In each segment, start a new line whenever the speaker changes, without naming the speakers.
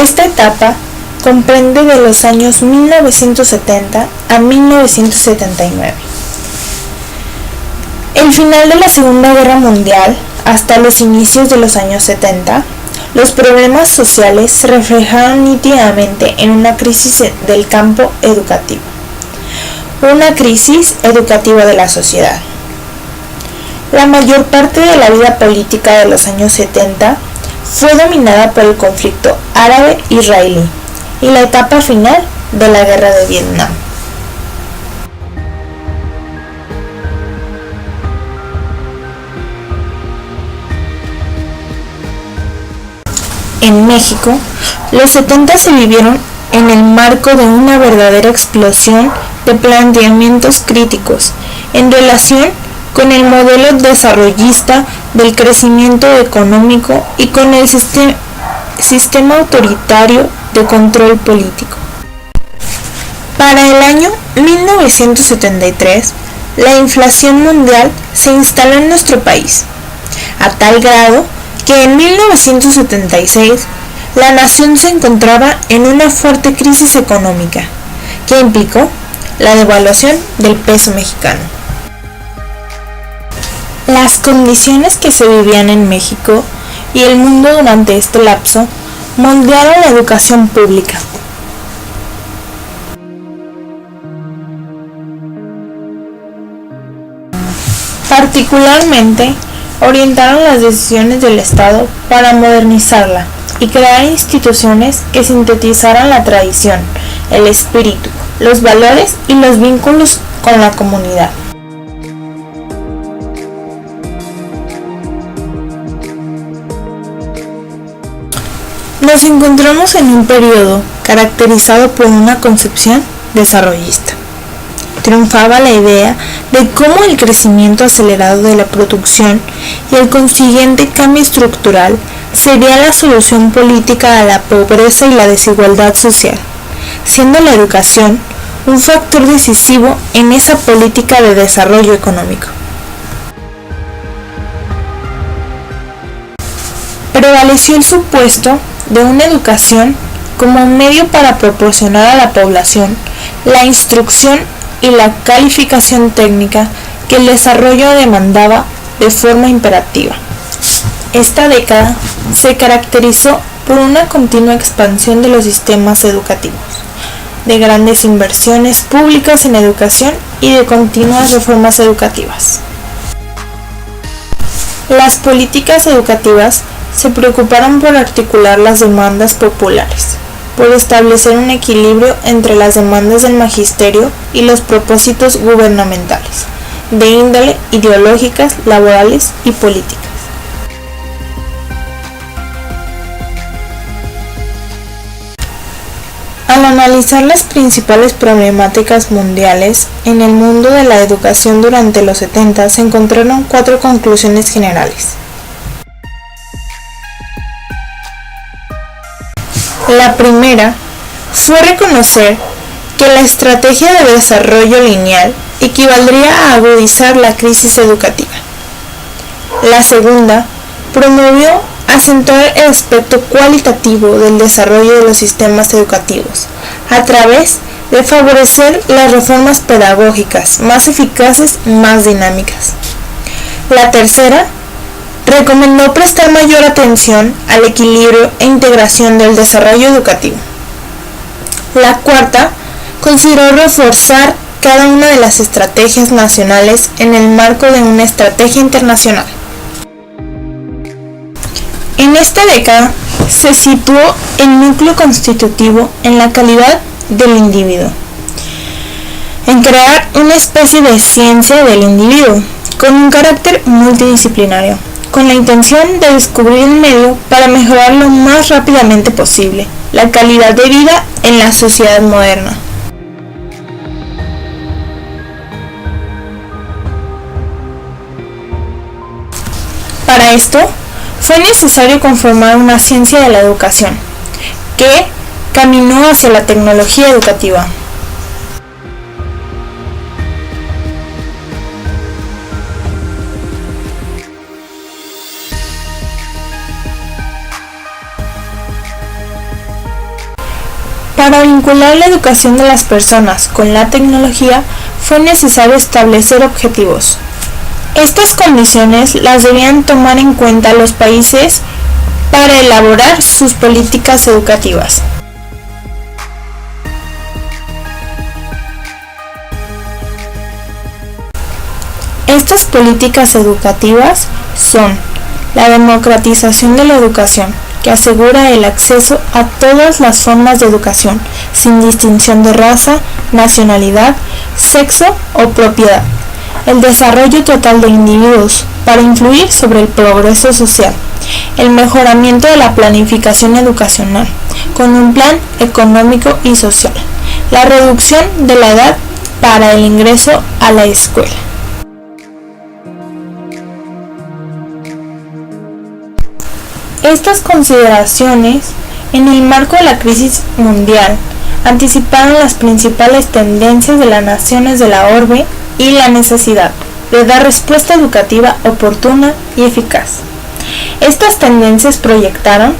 Esta etapa comprende de los años 1970 a 1979. El final de la Segunda Guerra Mundial hasta los inicios de los años 70, los problemas sociales se reflejaron nítidamente en una crisis del campo educativo, una crisis educativa de la sociedad. La mayor parte de la vida política de los años 70 fue dominada por el conflicto árabe-israelí y la etapa final de la Guerra de Vietnam. En México, los 70 se vivieron en el marco de una verdadera explosión de planteamientos críticos en relación con el modelo desarrollista del crecimiento económico y con el sistema autoritario de control político. Para el año 1973, la inflación mundial se instaló en nuestro país, a tal grado que en 1976 la nación se encontraba en una fuerte crisis económica que implicó la devaluación del peso mexicano. Las condiciones que se vivían en México y el mundo durante este lapso moldearon la educación pública. Particularmente, orientaron las decisiones del Estado para modernizarla y crear instituciones que sintetizaran la tradición, el espíritu, los valores y los vínculos con la comunidad. Nos encontramos en un periodo caracterizado por una concepción desarrollista. Triunfaba la idea de cómo el crecimiento acelerado de la producción y el consiguiente cambio estructural sería la solución política a la pobreza y la desigualdad social, siendo la educación un factor decisivo en esa política de desarrollo económico. Prevaleció el supuesto de una educación como medio para proporcionar a la población la instrucción y la calificación técnica que el desarrollo demandaba de forma imperativa. Esta década se caracterizó por una continua expansión de los sistemas educativos, de grandes inversiones públicas en educación y de continuas reformas educativas. Las políticas educativas se preocuparon por articular las demandas populares, por establecer un equilibrio entre las demandas del magisterio y los propósitos gubernamentales, de índole ideológicas, laborales y políticas. Al analizar las principales problemáticas mundiales en el mundo de la educación durante los 70, se encontraron 4 conclusiones generales. La primera fue reconocer que la estrategia de desarrollo lineal equivaldría a agudizar la crisis educativa. La segunda promovió acentuar el aspecto cualitativo del desarrollo de los sistemas educativos a través de favorecer las reformas pedagógicas más eficaces y más dinámicas. La tercera recomendó prestar mayor atención al equilibrio e integración del desarrollo educativo. La cuarta consideró reforzar cada una de las estrategias nacionales en el marco de una estrategia internacional. En esta década se situó el núcleo constitutivo en la calidad del individuo, en crear una especie de ciencia del individuo con un carácter multidisciplinario, con la intención de descubrir el medio para mejorar lo más rápidamente posible la calidad de vida en la sociedad moderna. Para esto, fue necesario conformar una ciencia de la educación, que caminó hacia la tecnología educativa. Para vincular la educación de las personas con la tecnología, fue necesario establecer objetivos. Estas condiciones las debían tomar en cuenta los países para elaborar sus políticas educativas. Estas políticas educativas son la democratización de la educación, que asegura el acceso a todas las formas de educación, sin distinción de raza, nacionalidad, sexo o propiedad. El desarrollo total de individuos para influir sobre el progreso social. El mejoramiento de la planificación educacional, con un plan económico y social. La reducción de la edad para el ingreso a la escuela. Estas consideraciones, en el marco de la crisis mundial, anticiparon las principales tendencias de las naciones de la orbe y la necesidad de dar respuesta educativa oportuna y eficaz. Estas tendencias proyectaron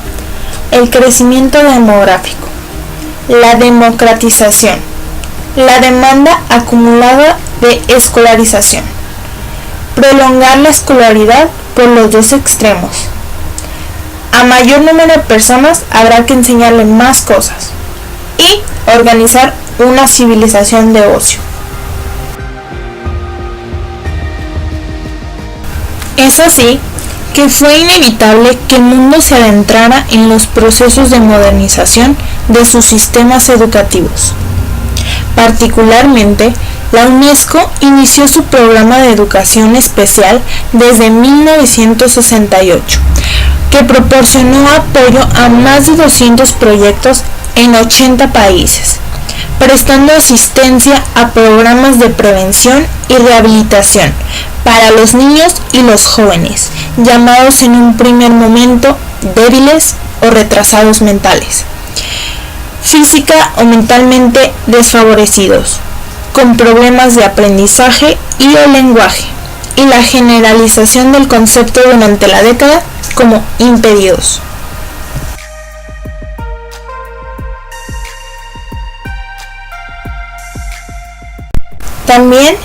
el crecimiento demográfico, la democratización, la demanda acumulada de escolarización, prolongar la escolaridad por los dos extremos. A mayor número de personas habrá que enseñarle más cosas y organizar una civilización de ocio. Es así que fue inevitable que el mundo se adentrara en los procesos de modernización de sus sistemas educativos. Particularmente, la UNESCO inició su programa de educación especial desde 1968, que proporcionó apoyo a más de 200 proyectos en 80 países, prestando asistencia a programas de prevención y rehabilitación para los niños y los jóvenes, llamados en un primer momento débiles o retrasados mentales, física o mentalmente desfavorecidos, con problemas de aprendizaje y o lenguaje, y la generalización del concepto durante la década como impedidos. También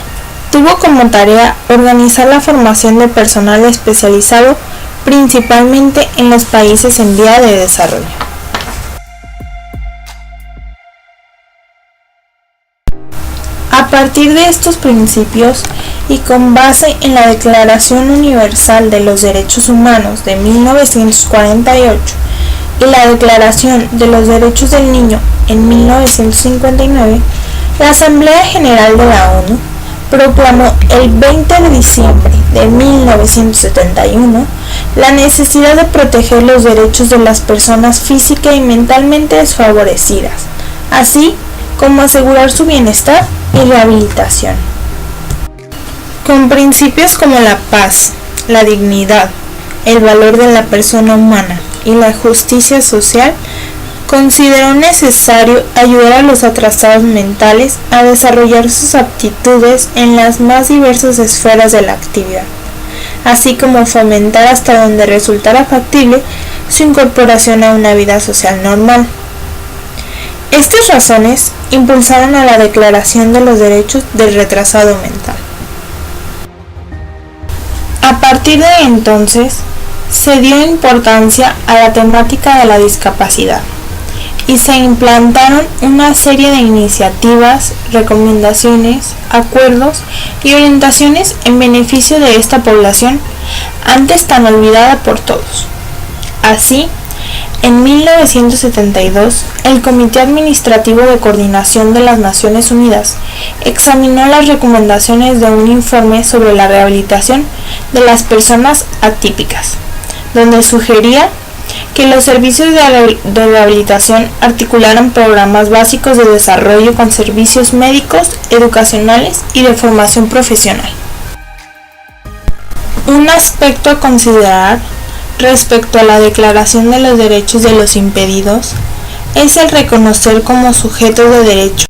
tuvo como tarea organizar la formación de personal especializado, principalmente en los países en vía de desarrollo. A partir de estos principios y con base en la Declaración Universal de los Derechos Humanos de 1948 y la Declaración de los Derechos del Niño en 1959, la Asamblea General de la ONU proclamó el 20 de diciembre de 1971 la necesidad de proteger los derechos de las personas física y mentalmente desfavorecidas, así como asegurar su bienestar y rehabilitación. Con principios como la paz, la dignidad, el valor de la persona humana y la justicia social, consideró necesario ayudar a los atrasados mentales a desarrollar sus aptitudes en las más diversas esferas de la actividad, así como fomentar hasta donde resultara factible su incorporación a una vida social normal. Estas razones impulsaron a la Declaración de los Derechos del Retrasado Mental. A partir de entonces, se dio importancia a la temática de la discapacidad y se implantaron una serie de iniciativas, recomendaciones, acuerdos y orientaciones en beneficio de esta población antes tan olvidada por todos. Así, en 1972, el Comité Administrativo de Coordinación de las Naciones Unidas examinó las recomendaciones de un informe sobre la rehabilitación de las personas atípicas, donde sugería que los servicios de rehabilitación articularan programas básicos de desarrollo con servicios médicos, educacionales y de formación profesional. Un aspecto a considerar respecto a la Declaración de los Derechos de los Impedidos es el reconocer como sujetos de derecho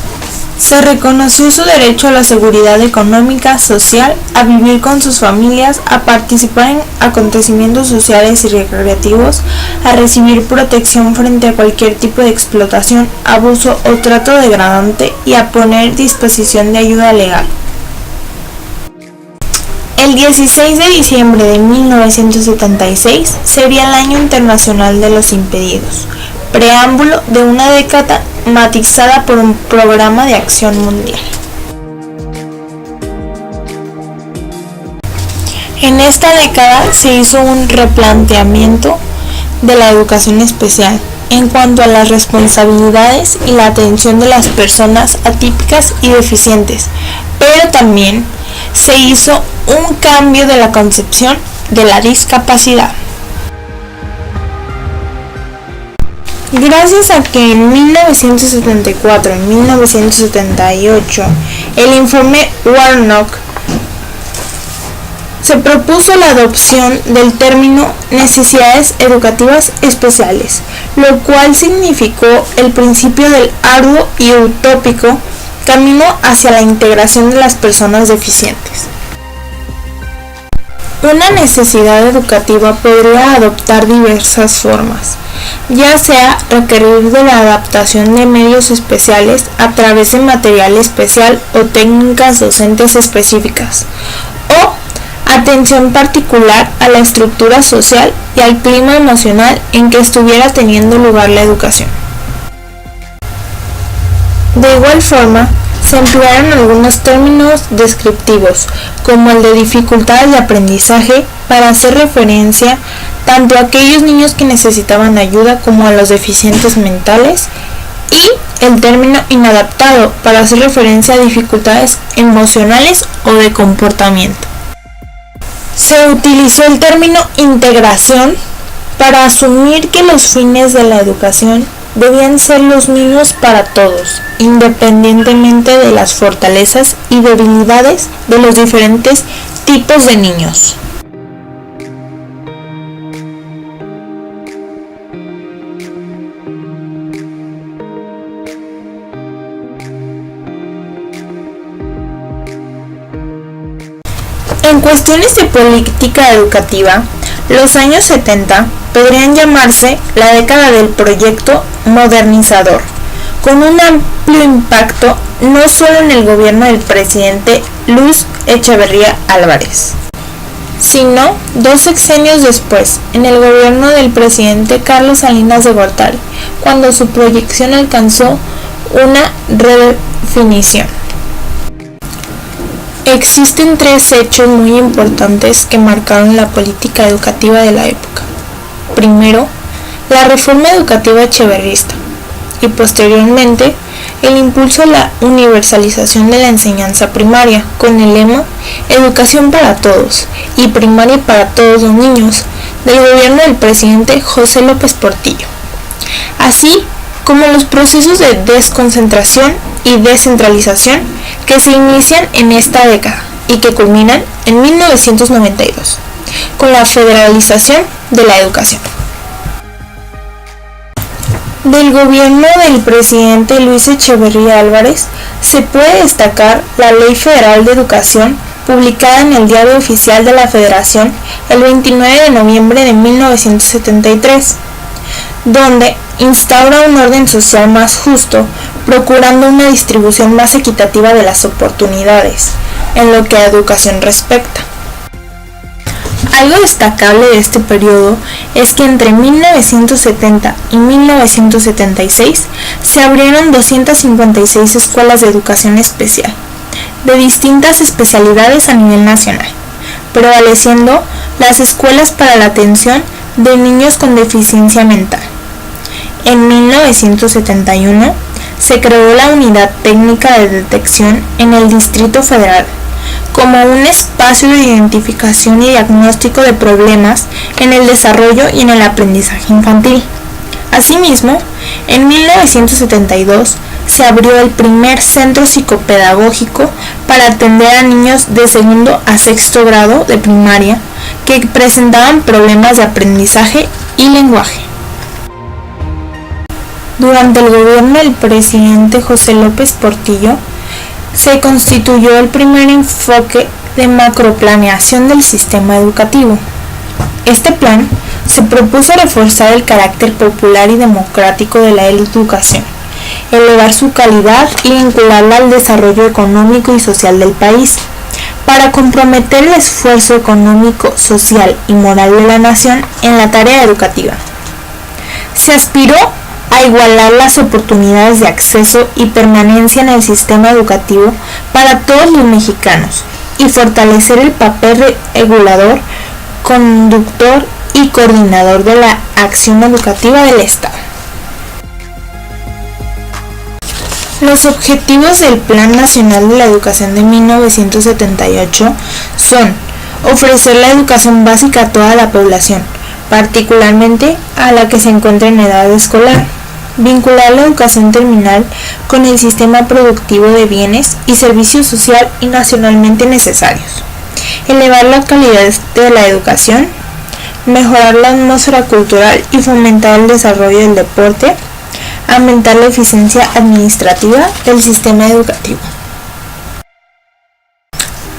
Se reconoció su derecho a la seguridad económica, social, a vivir con sus familias, a participar en acontecimientos sociales y recreativos, a recibir protección frente a cualquier tipo de explotación, abuso o trato degradante y a poner disposición de ayuda legal. El 16 de diciembre de 1976 sería el Año Internacional de los Impedidos, preámbulo de una década matizada por un programa de acción mundial. En esta década se hizo un replanteamiento de la educación especial en cuanto a las responsabilidades y la atención de las personas atípicas y deficientes, pero también se hizo un cambio de la concepción de la discapacidad. Gracias a que en 1974 y 1978 el informe Warnock se propuso la adopción del término necesidades educativas especiales, lo cual significó el principio del arduo y utópico camino hacia la integración de las personas deficientes. Una necesidad educativa podría adoptar diversas formas, ya sea requerir de la adaptación de medios especiales a través de material especial o técnicas docentes específicas, o atención particular a la estructura social y al clima emocional en que estuviera teniendo lugar la educación. De igual forma, se emplearon algunos términos descriptivos, como el de dificultades de aprendizaje, para hacer referencia tanto a aquellos niños que necesitaban ayuda como a los deficientes mentales, y el término inadaptado, para hacer referencia a dificultades emocionales o de comportamiento. Se utilizó el término integración para asumir que los fines de la educación debían ser los mismos para todos, independientemente de las fortalezas y debilidades de los diferentes tipos de niños. En cuestiones de política educativa, los años 70 podrían llamarse la década del proyecto modernizador, con un amplio impacto no solo en el gobierno del presidente Luis Echeverría Álvarez, sino 2 sexenios después, en el gobierno del presidente Carlos Salinas de Gortari, cuando su proyección alcanzó una redefinición. Existen 3 hechos muy importantes que marcaron la política educativa de la época. Primero, la reforma educativa echeverrista y posteriormente el impulso a la universalización de la enseñanza primaria con el lema Educación para todos y primaria para todos los niños del gobierno del presidente José López Portillo, así como los procesos de desconcentración y descentralización que se inician en esta década y que culminan en 1992 con la federalización de la educación. Del gobierno del presidente Luis Echeverría Álvarez se puede destacar la Ley Federal de Educación, publicada en el Diario Oficial de la Federación el 29 de noviembre de 1973, donde instaura un orden social más justo, procurando una distribución más equitativa de las oportunidades en lo que a educación respecta. Algo destacable de este periodo es que entre 1970 y 1976 se abrieron 256 escuelas de educación especial, de distintas especialidades a nivel nacional, prevaleciendo las escuelas para la atención de niños con deficiencia mental. En 1971 se creó la Unidad Técnica de Detección en el Distrito Federal, como un espacio de identificación y diagnóstico de problemas en el desarrollo y en el aprendizaje infantil. Asimismo, en 1972 se abrió el primer centro psicopedagógico para atender a niños de 2º a 6º grado de primaria que presentaban problemas de aprendizaje y lenguaje. Durante el gobierno del presidente José López Portillo, se constituyó el primer enfoque de macroplaneación del sistema educativo. Este plan se propuso reforzar el carácter popular y democrático de la educación, elevar su calidad y vincularla al desarrollo económico y social del país, para comprometer el esfuerzo económico, social y moral de la nación en la tarea educativa. Se aspiró a igualar las oportunidades de acceso y permanencia en el sistema educativo para todos los mexicanos y fortalecer el papel regulador, conductor y coordinador de la acción educativa del Estado. Los objetivos del Plan Nacional de la Educación de 1978 son ofrecer la educación básica a toda la población, particularmente a la que se encuentra en edad escolar, vincular la educación terminal con el sistema productivo de bienes y servicios social y nacionalmente necesarios, elevar la calidad de la educación, mejorar la atmósfera cultural y fomentar el desarrollo del deporte, aumentar la eficiencia administrativa del sistema educativo.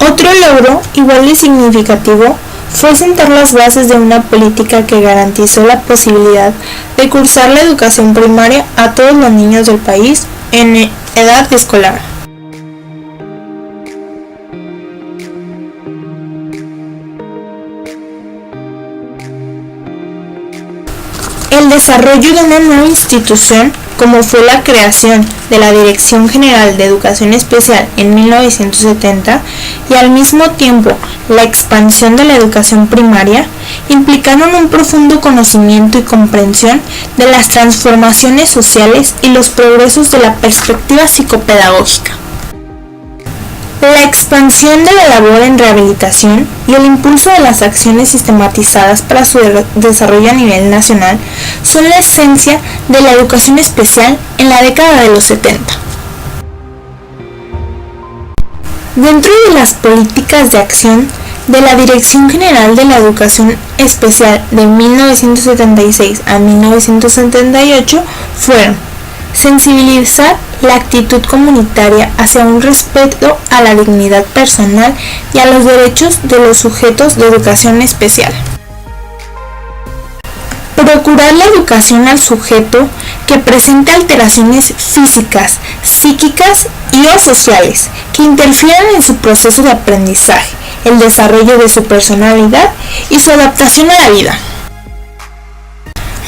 Otro logro igual de significativo fue sentar las bases de una política que garantizó la posibilidad de cursar la educación primaria a todos los niños del país en edad escolar. El desarrollo de una nueva institución, como fue la creación de la Dirección General de Educación Especial en 1970 y al mismo tiempo la expansión de la educación primaria, implicaron un profundo conocimiento y comprensión de las transformaciones sociales y los progresos de la perspectiva psicopedagógica. La expansión de la labor en rehabilitación y el impulso de las acciones sistematizadas para su desarrollo a nivel nacional son la esencia de la educación especial en la década de los 70. Dentro de las políticas de acción de la Dirección General de la Educación Especial de 1976 a 1978 fueron sensibilizar la actitud comunitaria hacia un respeto a la dignidad personal y a los derechos de los sujetos de educación especial. Procurar la educación al sujeto que presente alteraciones físicas, psíquicas y o sociales que interfieran en su proceso de aprendizaje, el desarrollo de su personalidad y su adaptación a la vida.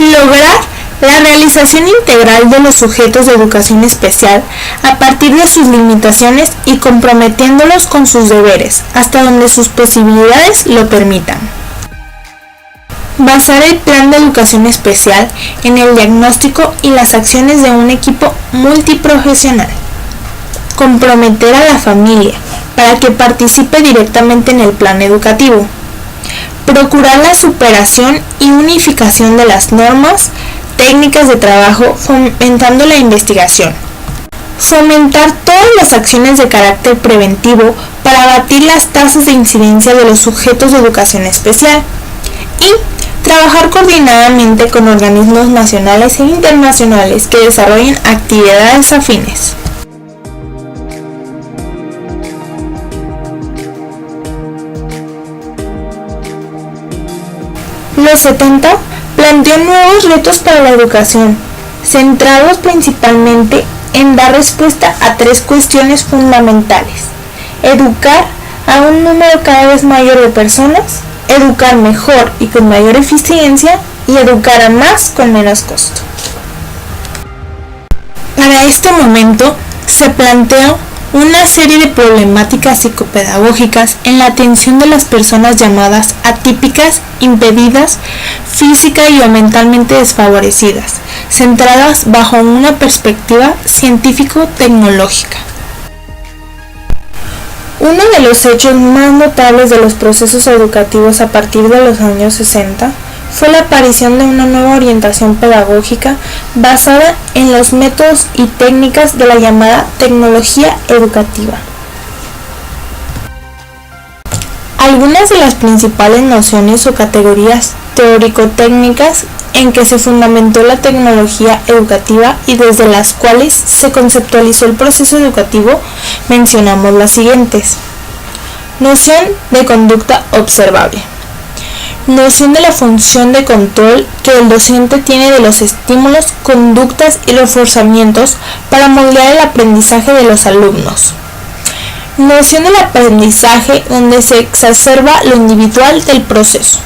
Lograr la realización integral de los sujetos de educación especial a partir de sus limitaciones y comprometiéndolos con sus deberes hasta donde sus posibilidades lo permitan. Basar el plan de educación especial en el diagnóstico y las acciones de un equipo multiprofesional. Comprometer a la familia para que participe directamente en el plan educativo. Procurar la superación y unificación de las normas, técnicas de trabajo, fomentando la investigación. Fomentar todas las acciones de carácter preventivo para abatir las tasas de incidencia de los sujetos de educación especial. Y trabajar coordinadamente con organismos nacionales e internacionales que desarrollen actividades afines. Los 70 planteó nuevos retos para la educación, centrados principalmente en dar respuesta a tres cuestiones fundamentales: educar a un número cada vez mayor de personas, educar mejor y con mayor eficiencia, y educar a más con menos costo. Para este momento se planteó una serie de problemáticas psicopedagógicas en la atención de las personas llamadas atípicas, impedidas, física y o mentalmente desfavorecidas, centradas bajo una perspectiva científico-tecnológica. Uno de los hechos más notables de los procesos educativos a partir de los años 60 fue la aparición de una nueva orientación pedagógica basada en los métodos y técnicas de la llamada tecnología educativa. Algunas de las principales nociones o categorías teórico-técnicas en que se fundamentó la tecnología educativa y desde las cuales se conceptualizó el proceso educativo, mencionamos las siguientes. Noción de conducta observable. Noción de la función de control que el docente tiene de los estímulos, conductas y reforzamientos para moldear el aprendizaje de los alumnos. Noción del aprendizaje donde se exacerba lo individual del proceso.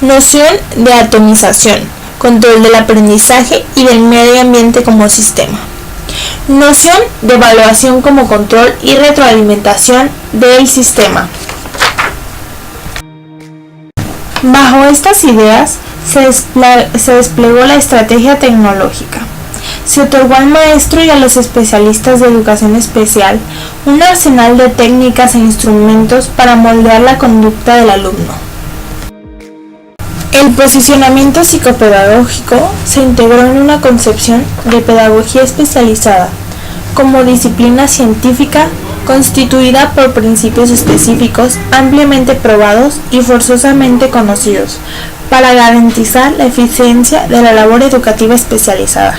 Noción de atomización, control del aprendizaje y del medio ambiente como sistema. Noción de evaluación como control y retroalimentación del sistema. Bajo estas ideas se desplegó la estrategia tecnológica. Se otorgó al maestro y a los especialistas de educación especial un arsenal de técnicas e instrumentos para moldear la conducta del alumno. El posicionamiento psicopedagógico se integró en una concepción de pedagogía especializada como disciplina científica constituida por principios específicos ampliamente probados y forzosamente conocidos para garantizar la eficiencia de la labor educativa especializada.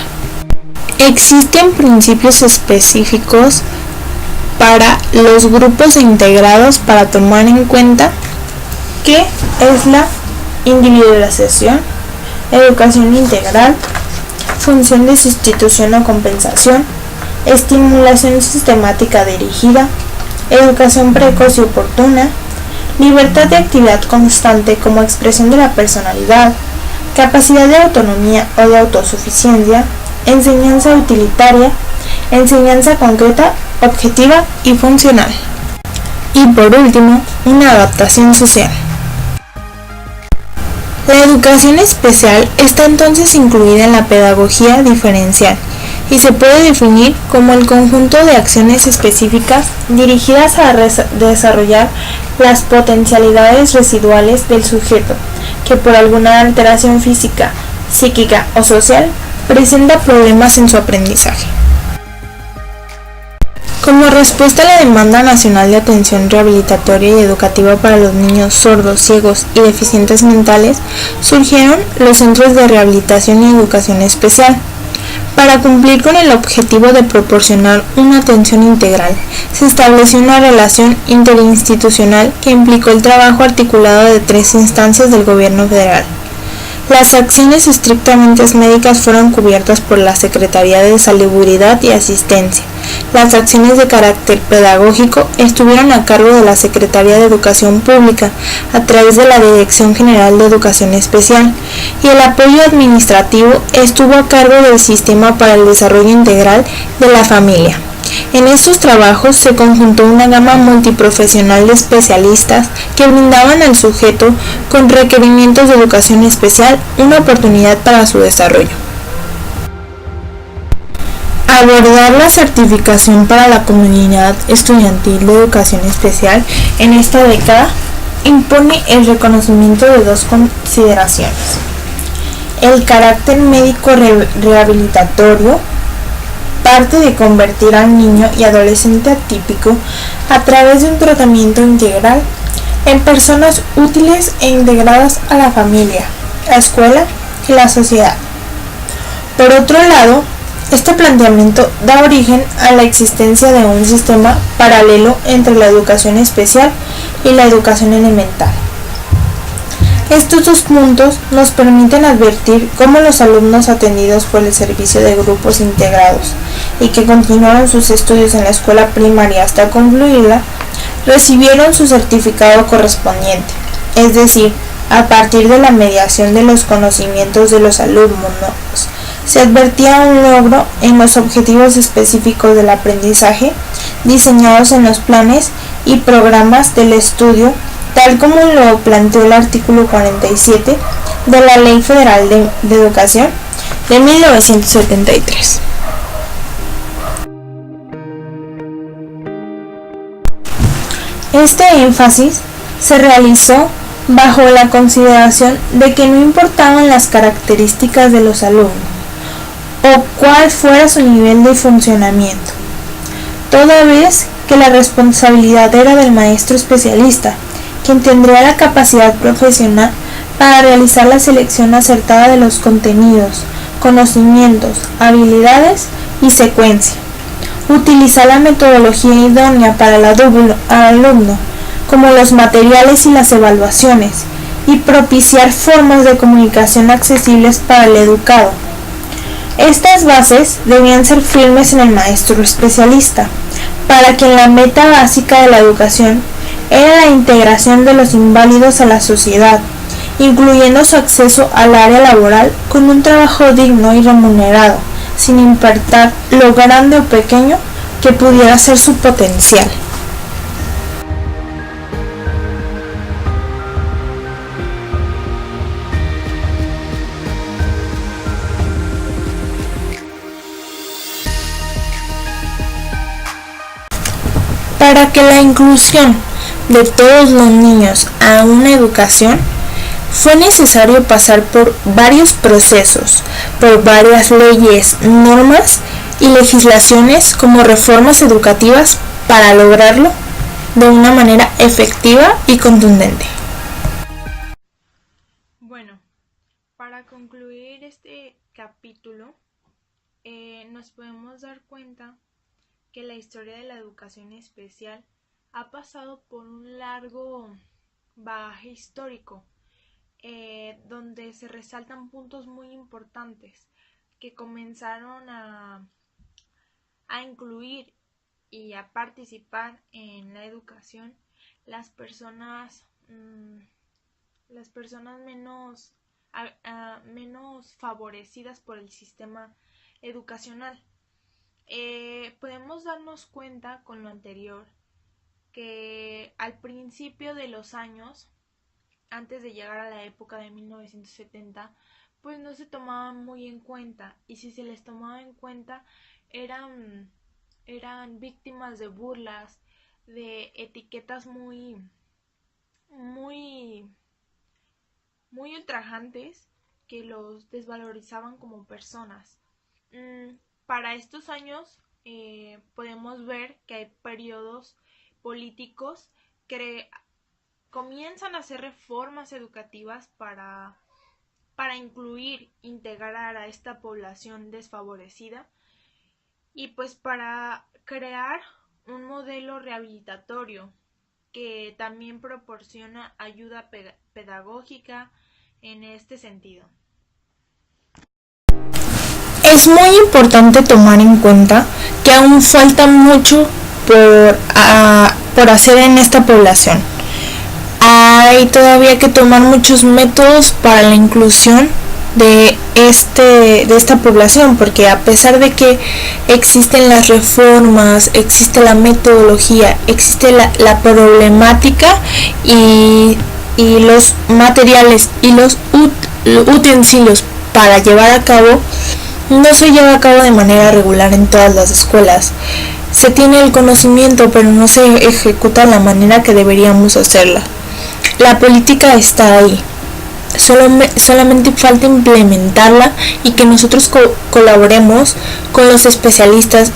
Existen principios específicos para los grupos integrados para tomar en cuenta que es la individualización, educación integral, función de sustitución o compensación, estimulación sistemática dirigida, educación precoz y oportuna, libertad de actividad constante como expresión de la personalidad, capacidad de autonomía o de autosuficiencia, enseñanza utilitaria, enseñanza concreta, objetiva y funcional. Y por último, una adaptación social. La educación especial está entonces incluida en la pedagogía diferencial y se puede definir como el conjunto de acciones específicas dirigidas a desarrollar las potencialidades residuales del sujeto que por alguna alteración física, psíquica o social presenta problemas en su aprendizaje. Como respuesta a la demanda nacional de atención rehabilitatoria y educativa para los niños sordos, ciegos y deficientes mentales, surgieron los centros de rehabilitación y educación especial. Para cumplir con el objetivo de proporcionar una atención integral, se estableció una relación interinstitucional que implicó el trabajo articulado de 3 instancias del gobierno federal. Las acciones estrictamente médicas fueron cubiertas por la Secretaría de Salubridad y Asistencia. Las acciones de carácter pedagógico estuvieron a cargo de la Secretaría de Educación Pública a través de la Dirección General de Educación Especial y el apoyo administrativo estuvo a cargo del Sistema para el Desarrollo Integral de la Familia. En estos trabajos se conjuntó una gama multiprofesional de especialistas que brindaban al sujeto con requerimientos de educación especial una oportunidad para su desarrollo. Abordar la certificación para la comunidad estudiantil de educación especial en esta década impone el reconocimiento de 2 consideraciones: el carácter médico rehabilitatorio, parte de convertir al niño y adolescente atípico a través de un tratamiento integral en personas útiles e integradas a la familia, la escuela y la sociedad. Por otro lado, este planteamiento da origen a la existencia de un sistema paralelo entre la educación especial y la educación elemental. Estos 2 puntos nos permiten advertir cómo los alumnos atendidos por el servicio de grupos integrados y que continuaron sus estudios en la escuela primaria hasta concluirla, recibieron su certificado correspondiente, es decir, a partir de la mediación de los conocimientos de los alumnos, se advertía un logro en los objetivos específicos del aprendizaje diseñados en los planes y programas del estudio, tal como lo planteó el artículo 47 de la Ley Federal de Educación de 1973. Este énfasis se realizó bajo la consideración de que no importaban las características de los alumnos o cuál fuera su nivel de funcionamiento, toda vez que la responsabilidad era del maestro especialista, quien tendría la capacidad profesional para realizar la selección acertada de los contenidos, conocimientos, habilidades y secuencia. Utilizar la metodología idónea para el alumno, como los materiales y las evaluaciones, y propiciar formas de comunicación accesibles para el educado. Estas bases debían ser firmes en el maestro especialista, para quien la meta básica de la educación era la integración de los inválidos a la sociedad, incluyendo su acceso al área laboral con un trabajo digno y remunerado, sin importar lo grande o pequeño que pudiera ser su potencial. Para que la inclusión de todos los niños a una educación, fue necesario pasar por varios procesos, por varias leyes, normas y legislaciones como reformas educativas para lograrlo de una manera efectiva y contundente.
Bueno, para concluir este capítulo, nos podemos dar cuenta que la historia de la educación especial ha pasado por un largo bagaje histórico, donde se resaltan puntos muy importantes que comenzaron a incluir y a participar en la educación las personas menos favorecidas por el sistema educacional. Podemos darnos cuenta con lo anterior que al principio de los años, antes de llegar a la época de 1970, pues no se tomaban muy en cuenta, y si se les tomaba en cuenta eran víctimas de burlas, de etiquetas muy ultrajantes que los desvalorizaban como personas. Para estos años podemos ver que hay periodos políticos que comienzan a hacer reformas educativas para integrar a esta población desfavorecida, y pues para crear un modelo rehabilitatorio que también proporciona ayuda pedagógica en este sentido.
Es muy importante tomar en cuenta que aún falta mucho por hacer en esta población. Hay todavía que tomar muchos métodos para la inclusión de esta población, porque a pesar de que existen las reformas, existe la metodología, existe la problemática y los materiales y los utensilios para llevar a cabo, no se lleva a cabo de manera regular en todas las escuelas. Se tiene el conocimiento, pero no se ejecuta de la manera que deberíamos hacerla. La política está ahí, solamente falta implementarla y que nosotros colaboremos con los especialistas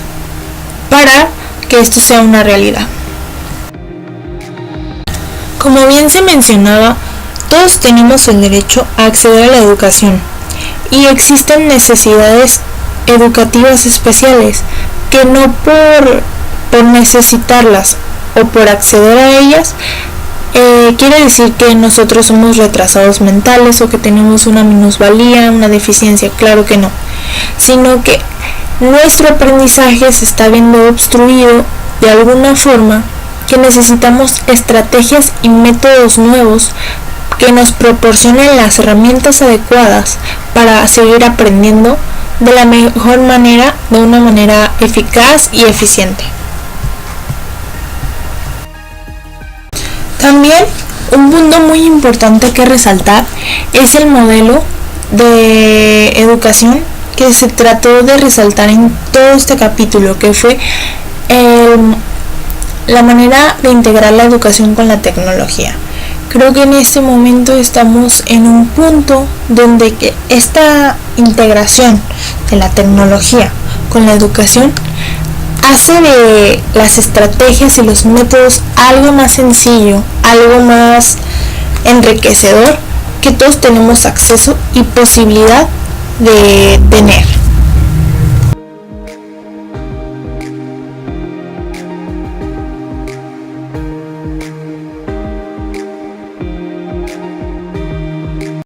para que esto sea una realidad. Como bien se mencionaba, todos tenemos el derecho a acceder a la educación, y existen necesidades educativas especiales que no por necesitarlas o por acceder a ellas quiere decir que nosotros somos retrasados mentales o que tenemos una minusvalía, una deficiencia. Claro que no, sino que nuestro aprendizaje se está viendo obstruido de alguna forma, que necesitamos estrategias y métodos nuevos que nos proporcionen las herramientas adecuadas para seguir aprendiendo de la mejor manera, de una manera eficaz y eficiente. También un punto muy importante que resaltar es el modelo de educación que se trató de resaltar en todo este capítulo, que fue la manera de integrar la educación con la tecnología. Creo que en este momento estamos en un punto donde que esta integración de la tecnología con la educación hace de las estrategias y los métodos algo más sencillo, algo más enriquecedor que todos tenemos acceso y posibilidad de tener.